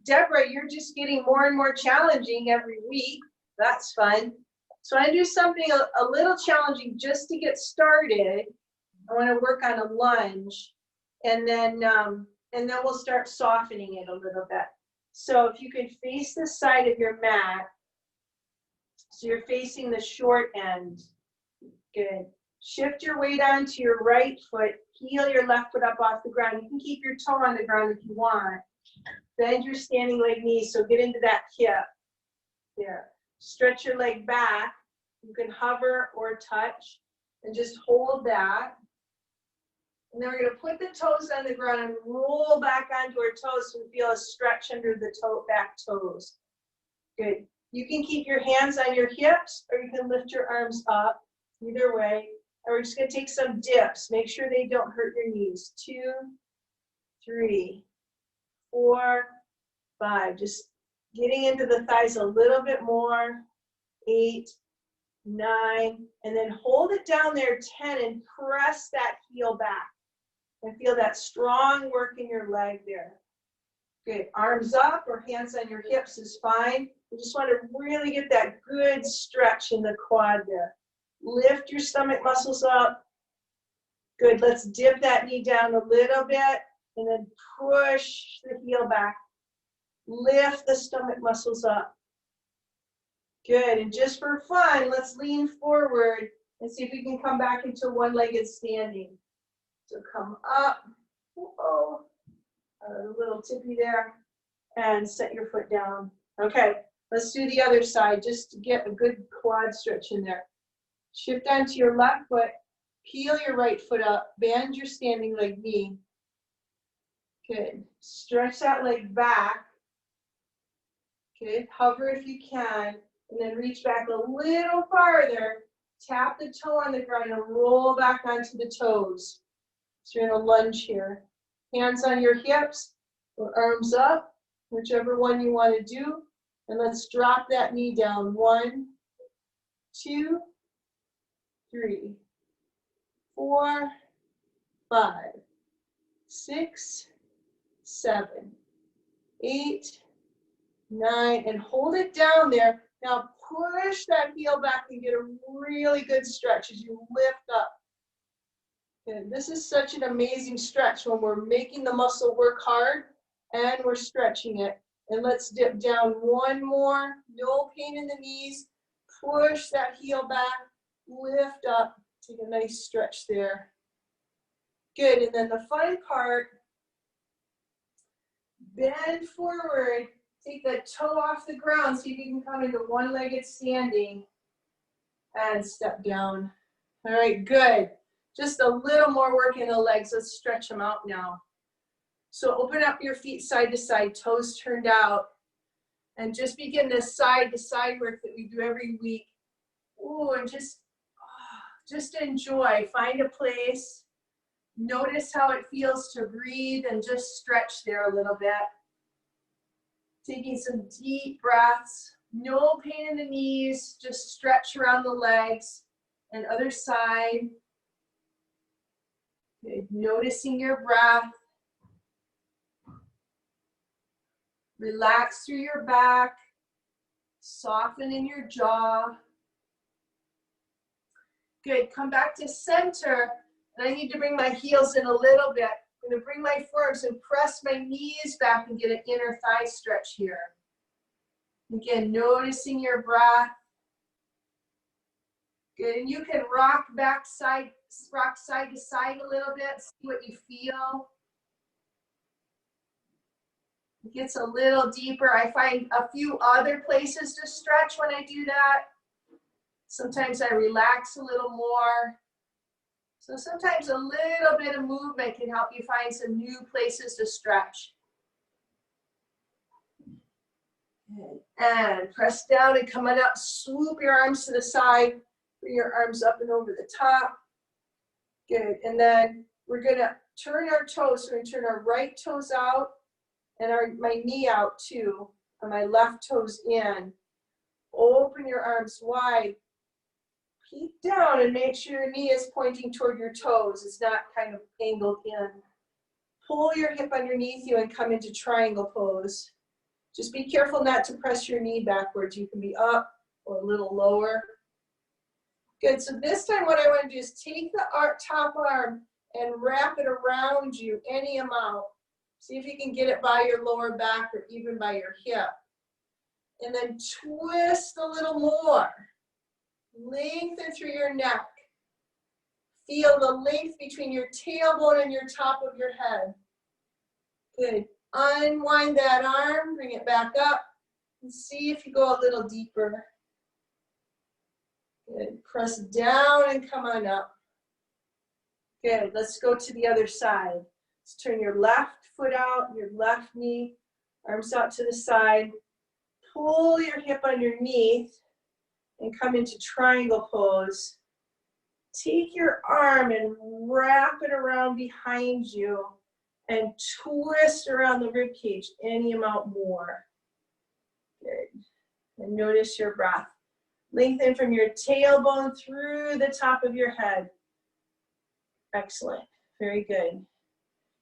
Deborah, you're just getting more and more challenging every week. That's fun. So I do something a little challenging just to get started. I want to work on a lunge, and then we'll start softening it a little bit. So if you can face the side of your mat, so you're facing the short end. Good. Shift your weight onto your right foot. Heel your left foot up off the ground. You can keep your toe on the ground if you want. Bend your standing leg knee, so get into that hip. There. Stretch your leg back. You can hover or touch, and just hold that. And then we're going to put the toes on the ground and roll back onto our toes so we feel a stretch under the back toes. Good. You can keep your hands on your hips, or you can lift your arms up. Either way. And we're just going to take some dips. Make sure they don't hurt your knees. 2, 3, 4, 5. Just getting into the thighs a little bit more. 8, 9. And then hold it down there, 10, and press that heel back. And feel that strong work in your leg there. Good. Arms up or hands on your hips is fine. You just want to really get that good stretch in the quad there. Lift your stomach muscles up. Good. Let's dip that knee down a little bit and then push the heel back. Lift the stomach muscles up. Good. And just for fun, let's lean forward and see if we can come back into one-legged standing. So come up. Uh-oh. A little tippy there. And set your foot down. Okay. Let's do the other side just to get a good quad stretch in there. Shift onto your left foot, peel your right foot up, bend your standing leg knee. Good. Stretch that leg back. Good. Hover if you can, and then reach back a little farther. Tap the toe on the ground and roll back onto the toes. So you're in a lunge here. Hands on your hips or arms up, whichever one you want to do. And let's drop that knee down. 1, 2, 3, 4, 5, 6, 7, 8, 9, and hold it down there. Now push that heel back and get a really good stretch as you lift up. And this is such an amazing stretch when we're making the muscle work hard and we're stretching it. And let's dip down one more. No pain in the knees. Push that heel back. Lift up. Take a nice stretch there. Good. And then the fun part, bend forward. Take the toe off the ground. See if you can come into one-legged standing. And step down. All right, good. Just a little more work in the legs. Let's stretch them out now. So open up your feet side to side, toes turned out. And just begin this side to side work that we do every week. Ooh, and just enjoy. Find a place. Notice how it feels to breathe and just stretch there a little bit. Taking some deep breaths. No pain in the knees. Just stretch around the legs. And other side. Good. Noticing your breath. Relax through your back. Soften in your jaw. Good. Come back to center. And I need to bring my heels in a little bit. I'm going to bring my forearms and press my knees back and get an inner thigh stretch here. Again, noticing your breath. Good. And you can rock side to side a little bit. See what you feel. It gets a little deeper. I find a few other places to stretch when I do that. Sometimes I relax a little more. So sometimes a little bit of movement can help you find some new places to stretch. Good. And press down and come on up. Swoop your arms to the side. Bring your arms up and over the top. Good. And then we're going to turn our toes. So we're going to turn our right toes out and my knee out too. And my left toes in. Open your arms wide. Peek down and make sure your knee is pointing toward your toes. It's not kind of angled in. pull your hip underneath you and come into triangle pose. Just be careful not to press your knee backwards. You can be up or a little lower. Good, so this time what I want to do is take the top arm and wrap it around you any amount. See if you can get it by your lower back or even by your hip. And then twist a little more. Lengthen through your neck. Feel the length between your tailbone and your top of your head. Good. Unwind that arm, bring it back up, and see if you go a little deeper. Good. Press down and come on up. Good. Let's go to the other side. Let's turn your left foot out, your left knee, arms out to the side. Pull your hip underneath and come into triangle pose. Take your arm and wrap it around behind you and twist around the rib cage any amount more. Good. And notice your breath. Lengthen from your tailbone through the top of your head. Excellent. Very good.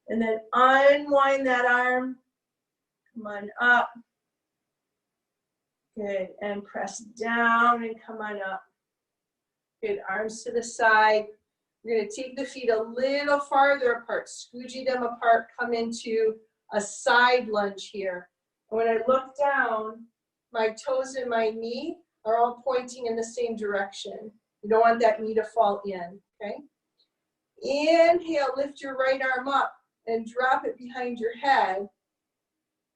And then unwind that arm. Come on up. Good. And press down and come on up. Good. Arms to the side. We're going to take the feet a little farther apart. Squeegee them apart. Come into a side lunge here. And when I look down, my toes and my knee are all pointing in the same direction. You don't want that knee to fall in, okay? Inhale, lift your right arm up and drop it behind your head.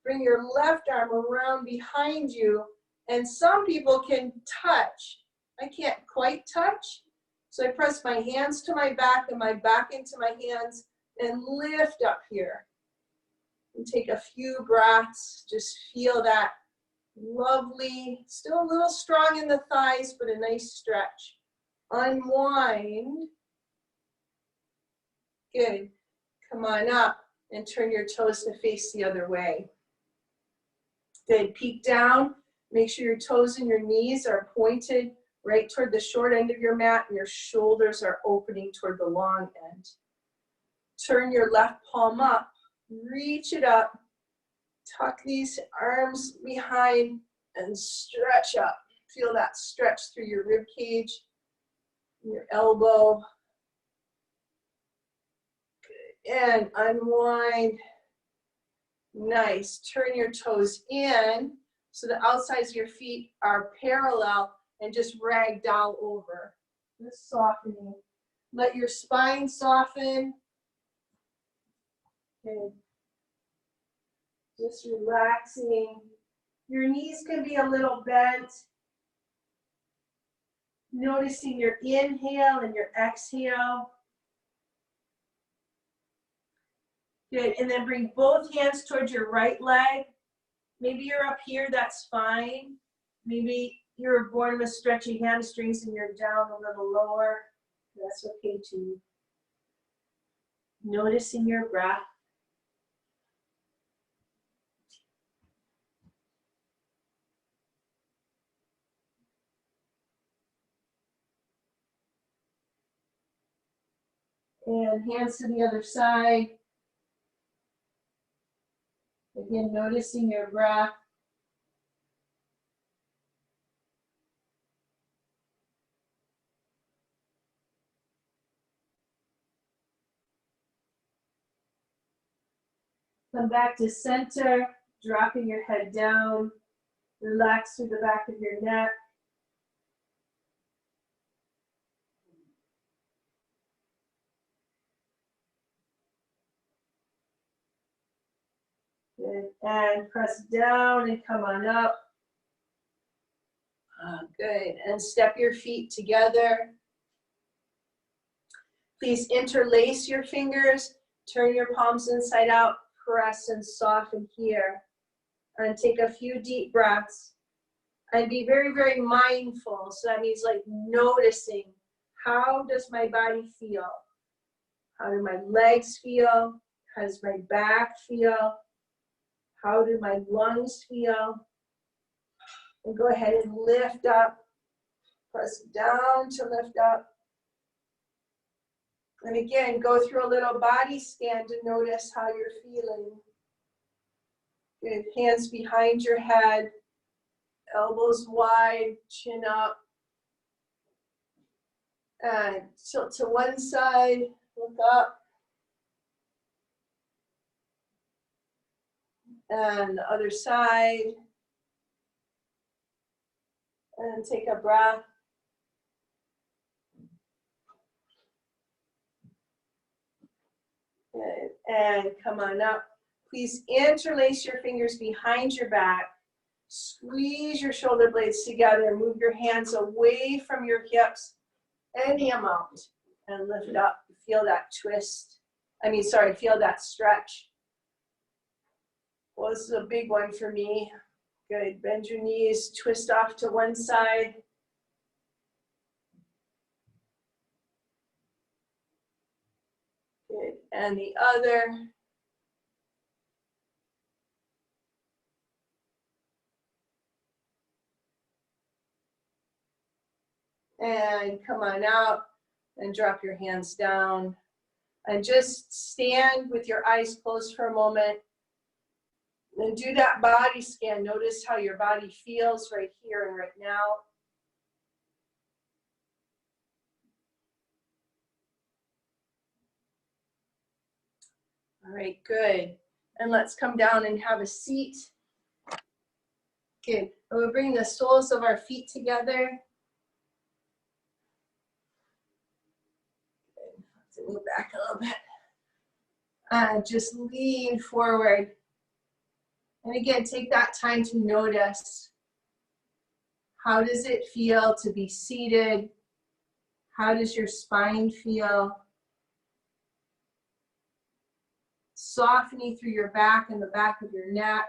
Bring your left arm around behind you. And some people can touch. I can't quite touch. So I press my hands to my back and my back into my hands and lift up here. And take a few breaths. Just feel that lovely, still a little strong in the thighs, but a nice stretch. Unwind. Good. Come on up and turn your toes to face the other way. Good. Peek down. Make sure your toes and your knees are pointed right toward the short end of your mat and your shoulders are opening toward the long end. Turn your left palm up. Reach it up. Tuck these arms behind and stretch up. Feel that stretch through your rib cage, your elbow. Good. And unwind. Nice. Turn your toes in so the outsides of your feet are parallel and just ragdoll over. Just softening. Let your spine soften. Good. Just relaxing. Your knees can be a little bent. Noticing your inhale and your exhale. Good, and then bring both hands towards your right leg. Maybe you're up here, that's fine. Maybe you're born with stretchy hamstrings and you're down a little lower. That's okay too. Noticing your breath. And hands to the other side. Again, noticing your breath. Come back to center, dropping your head down. Relax through the back of your neck. Good. And press down and come on up. Good. And step your feet together. Please interlace your fingers. Turn your palms inside out. Press and soften here. And take a few deep breaths. And be very, very mindful. So that means like noticing, how does my body feel? How do my legs feel? How does my back feel? How do my lungs feel? And go ahead and lift up. Press down to lift up. And again, go through a little body scan to notice how you're feeling. Good. Hands behind your head, elbows wide, chin up. And tilt to one side, look up. And the other side. And take a breath. Good. And come on up. Please interlace your fingers behind your back. Squeeze your shoulder blades together. Move your hands away from your hips any amount. And lift up. Feel that twist. Feel that stretch. Well, this is a big one for me. Good. Bend your knees. Twist off to one side. Good. And the other. And come on out and drop your hands down. And just stand with your eyes closed for a moment. And do that body scan. Notice how your body feels right here and right now. All right, good. And let's come down and have a seat. Good. And we'll bring the soles of our feet together. Good. Let's move back a little bit. And just lean forward. And again, take that time to notice, how does it feel to be seated? How does your spine feel? Softening through your back and the back of your neck.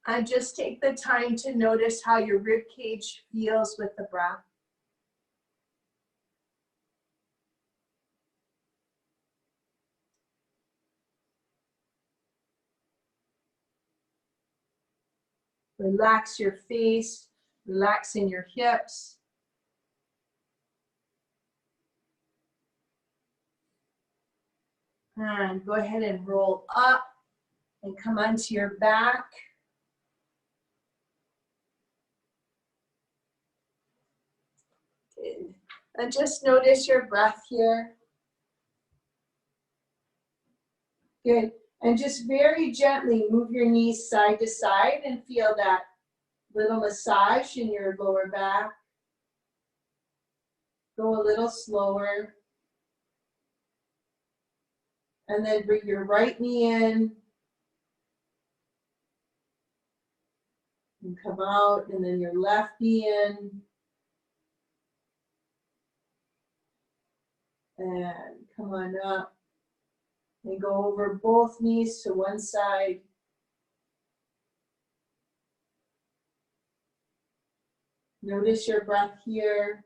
And just take the time to notice how your rib cage feels with the breath. Relax your face, relaxing your hips. And go ahead and roll up and come onto your back. Good. And just notice your breath here. Good. And just very gently move your knees side to side and feel that little massage in your lower back. Go a little slower. And then bring your right knee in. And come out, and then your left knee in. And come on up. And go over both knees to one side. Notice your breath here.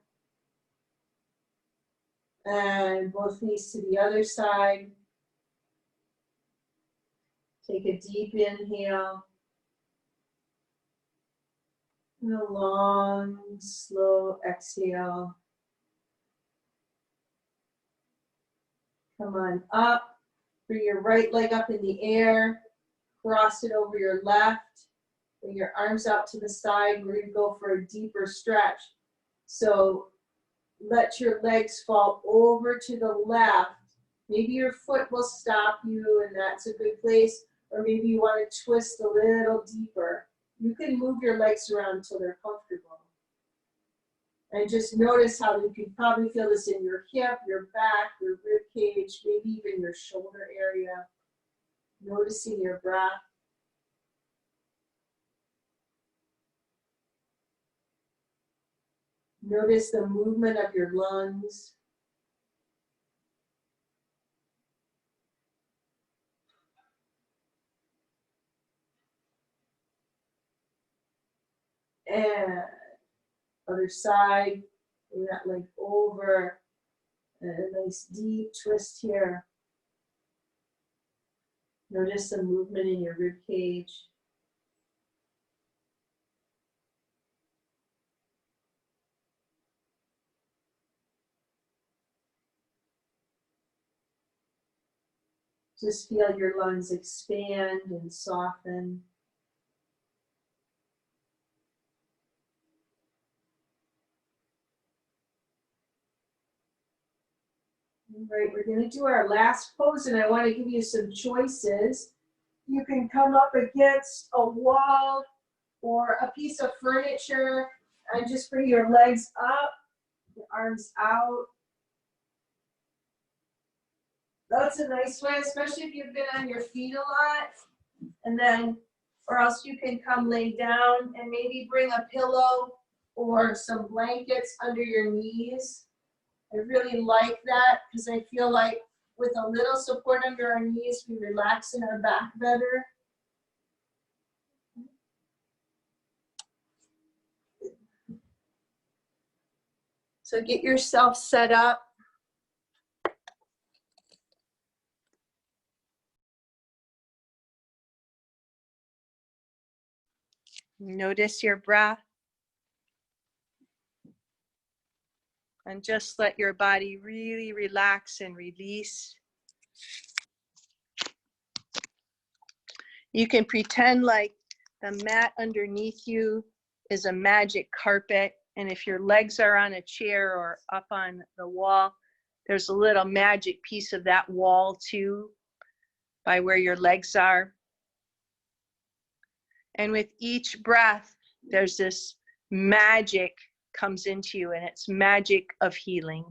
And both knees to the other side. Take a deep inhale. And a long, slow exhale. Come on up. Bring your right leg up in the air. Cross it over your left. Bring your arms out to the side. We're going to go for a deeper stretch. So let your legs fall over to the left. Maybe your foot will stop you, and that's a good place. Or maybe you want to twist a little deeper. You can move your legs around until they're comfortable. And just notice how you can probably feel this in your hip, your back, your rib cage, maybe even your shoulder area. Noticing your breath. Notice the movement of your lungs. And other side, bring that leg over. And a nice deep twist here. Notice the movement in your rib cage. Just feel your lungs expand and soften. All right, we're going to do our last pose, and I want to give you some choices. You can come up against a wall or a piece of furniture and just bring your legs up, your arms out. That's a nice way, especially if you've been on your feet a lot. And then, or else you can come lay down and maybe bring a pillow or some blankets under your knees. I really like that because I feel like with a little support under our knees, we relax in our back better. So get yourself set up. Notice your breath. And just let your body really relax and release. You can pretend like the mat underneath you is a magic carpet. And if your legs are on a chair or up on the wall, there's a little magic piece of that wall too, by where your legs are. And with each breath, there's this magic comes into you, and it's magic of healing.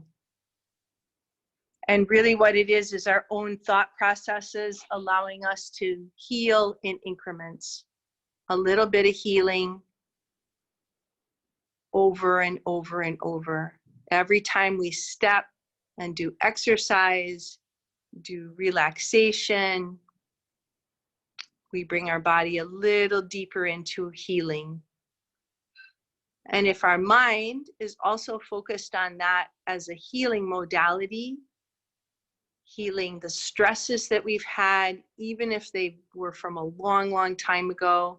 And really what it is our own thought processes allowing us to heal in increments. A little bit of healing over and over and over. Every time we step and do exercise, do relaxation, we bring our body a little deeper into healing. And if our mind is also focused on that as a healing modality, healing the stresses that we've had, even if they were from a long, long time ago,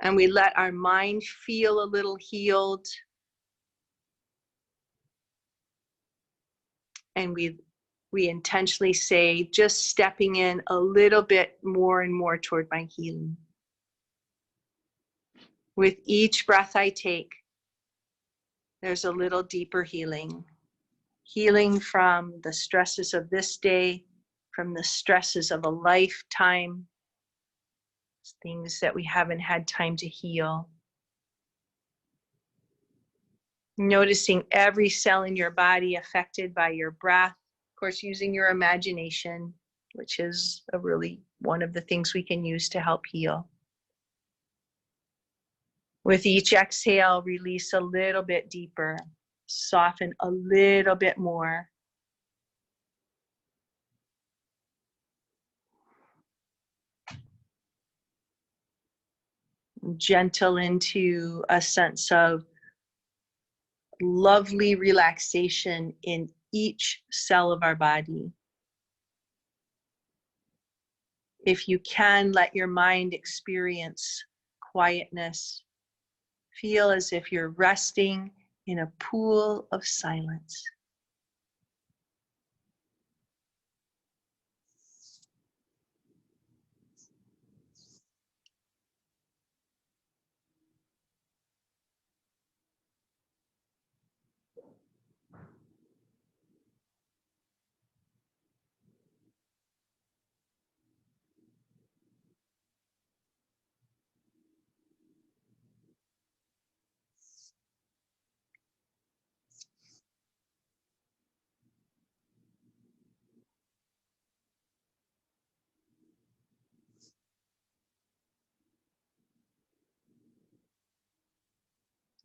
and we let our mind feel a little healed, and we intentionally say, just stepping in a little bit more and more toward my healing. With each breath I take, there's a little deeper healing. Healing from the stresses of this day, from the stresses of a lifetime, things that we haven't had time to heal. Noticing every cell in your body affected by your breath. Of course, using your imagination, which is really one of the things we can use to help heal. With each exhale, release a little bit deeper, soften a little bit more. Gentle into a sense of lovely relaxation in each cell of our body. If you can, let your mind experience quietness. Feel as if you're resting in a pool of silence.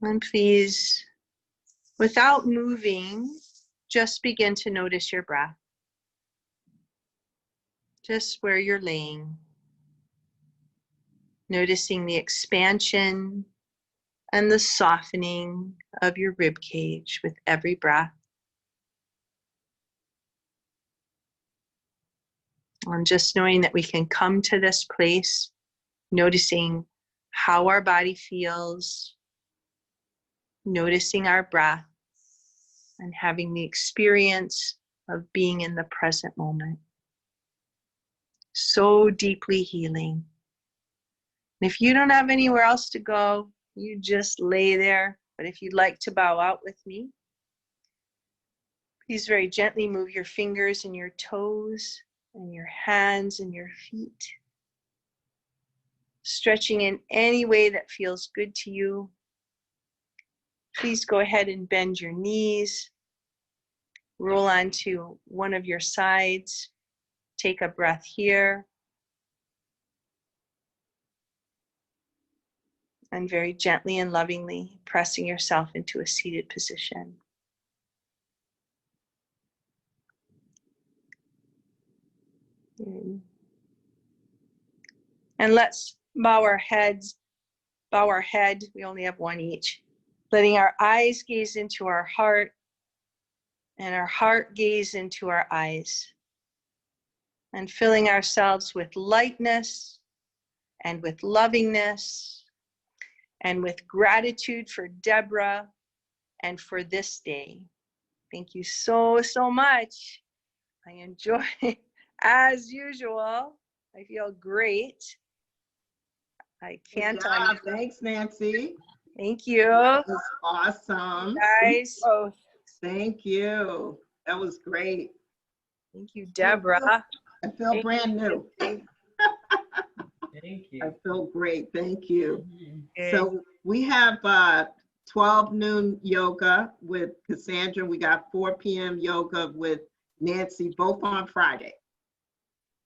And please, without moving, just begin to notice your breath. Just where you're laying. Noticing the expansion and the softening of your rib cage with every breath. And just knowing that we can come to this place, noticing how our body feels, noticing our breath, and having the experience of being in the present moment. So deeply healing. And if you don't have anywhere else to go, you just lay there. But if you'd like to bow out with me, please very gently move your fingers and your toes and your hands and your feet, stretching in any way that feels good to you. Please go ahead and bend your knees, roll onto one of your sides, take a breath here, and very gently and lovingly pressing yourself into a seated position. And let's bow our head. We only have one each. Letting our eyes gaze into our heart and our heart gaze into our eyes. And filling ourselves with lightness and with lovingness and with gratitude for Deborah and for this day. Thank you so, so much. I enjoy it as usual. I feel great. I can't. Thanks, Nancy. Thank you. That was awesome. Guys. Thank you. That was great. Thank you, Deborah. I feel brand new. Thank you. I feel great. Thank you. Okay. So we have 12 noon yoga with Cassandra. We got 4 p.m. yoga with Nancy, both on Friday.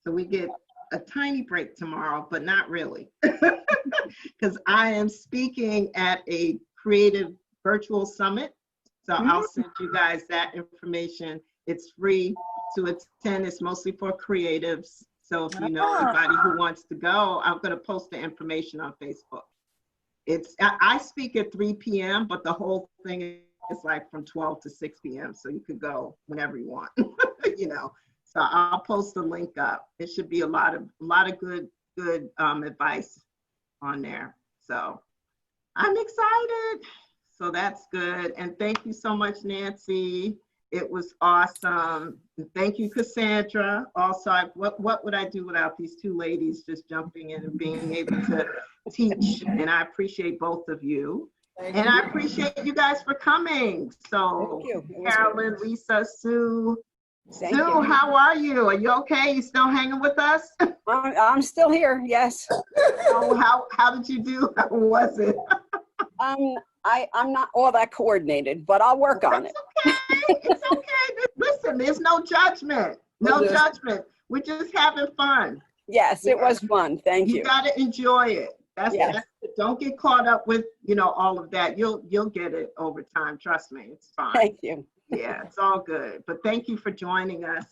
So we get a tiny break tomorrow, but not really. Because I am speaking at a creative virtual summit. So I'll send you guys that information. It's free to attend. It's mostly for creatives. So if you know anybody who wants to go, I'm going to post the information on Facebook. I speak at 3 p.m., but the whole thing is like from 12 to 6 p.m. So you could go whenever you want, you know. So I'll post the link up. It should be a lot of good advice on there. So I'm excited. So that's good. And thank you so much, Nancy. It was awesome. And thank you, Cassandra. Also, what would I do without these two ladies just jumping in and being able to teach? And I appreciate both of you. And I appreciate you guys for coming. So Carolyn, Lisa, Sue. Sue, how are you? Are you okay? You still hanging with us? I'm still here, yes. Oh, how did you do? How was it? I'm not all that coordinated, but I'll work on it. Okay. It's okay. Listen, there's no judgment. No judgment. We're just having fun. Yes, it was fun. Thank you. You got to enjoy it. That's don't get caught up with, all of that. You'll get it over time. Trust me. It's fine. Thank you. Yeah, it's all good. But thank you for joining us.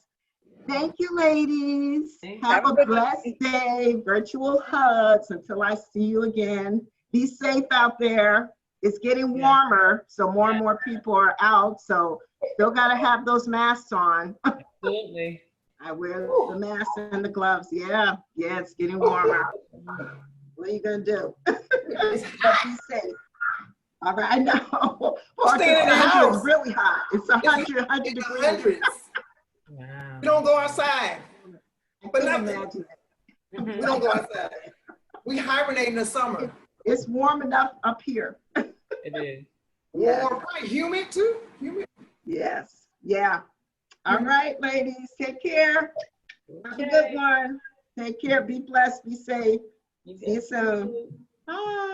Thank you, ladies. Have a blessed day. Virtual hugs until I see you again. Be safe out there. It's getting warmer, so more and more people are out. So still got to have those masks on. Absolutely. I wear the mask and the gloves. Yeah, it's getting warmer. What are you going to do? Be safe. All right, I know. Stay in the house. It's really hot. It's 100 degrees. Wow. We don't go outside. But Imagine it. we don't go outside. We hibernate in the summer. It's warm enough up here. It is. Warm, probably humid too. Humid. Yes. Yeah. All right, ladies. Take care. Have a good one. Take care. Be blessed. Be safe. See you soon. Bye.